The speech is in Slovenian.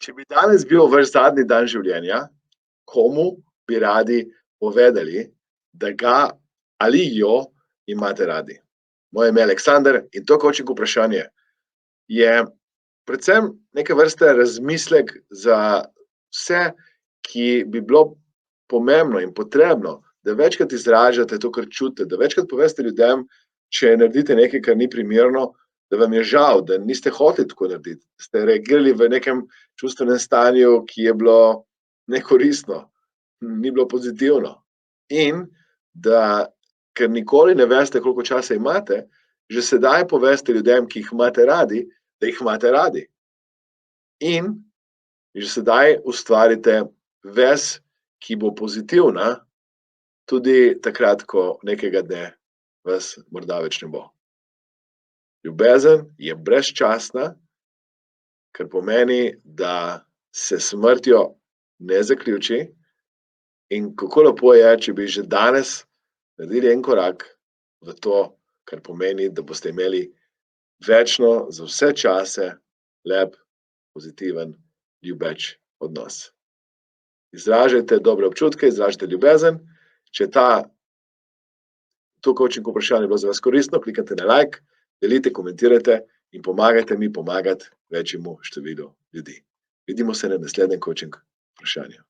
Če bi danes bil vaš zadnji dan življenja, komu bi radi povedali, da ga ali jo imate radi? Moje ime je Aleksander in to coaching vprašanje je predvsem neke vrste razmislek za vse, ki bi bilo pomembno in potrebno, da večkrat izražate to, kar čutite, da večkrat poveste ljudem, če naredite nekaj, kar ni primerno, da vam je žal, da niste hoteli tako narediti, da ste reagirali v nekem čustvenem stanju, ki je bilo nekoristno, ni bilo pozitivno. In da, ker nikoli ne veste, koliko časa imate, že sedaj poveste ljudem, ki jih imate radi, da jih imate radi. In že sedaj ustvarite vez, ki bo pozitivna, tudi takrat, ko nekega dne vas morda več ne bo. Ljubezen je brezčasna, kar pomeni, da se s smrtjo ne zaključi, in kako lepo je, če bi že danes naredili en korak v to, kar pomeni, da boste imeli večno, za vse čase, lep, pozitiven, ljubeč odnos. Izražajte dobre občutke, izražajte ljubezen. Če to coaching vprašanje bilo za vas koristno, kliknite na like, delite, komentirajte in pomagajte mi pomagati večjemu številu ljudi. Vidimo se na naslednjem coaching vprašanju.